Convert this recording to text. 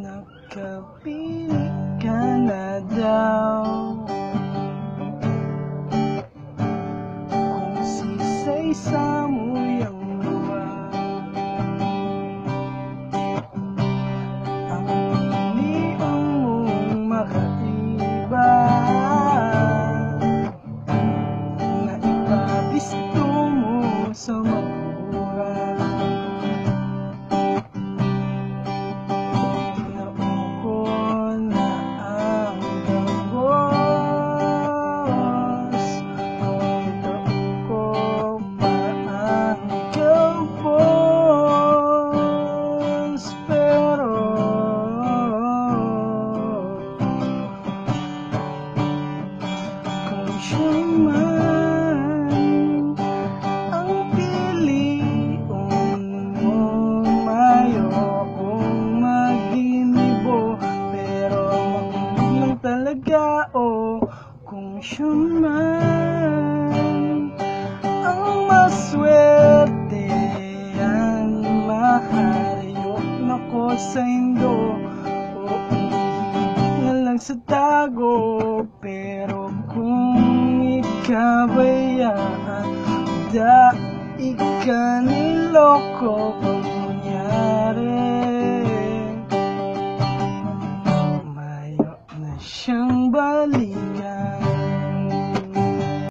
Nakapili ka na daw. Kung sisay-sa mo'y ang luwa, ang pilihan mong makaiba, na ipabisto mo sa magura. Siya man ang piliin mo, mayroong maginibo, pero makulit lang talaga, oh. Kung siya man ang maswerte, ang mahayop, nako sa indo, o ihigit na lang sa tago. Pero kung ikaw ay daig ka niloko,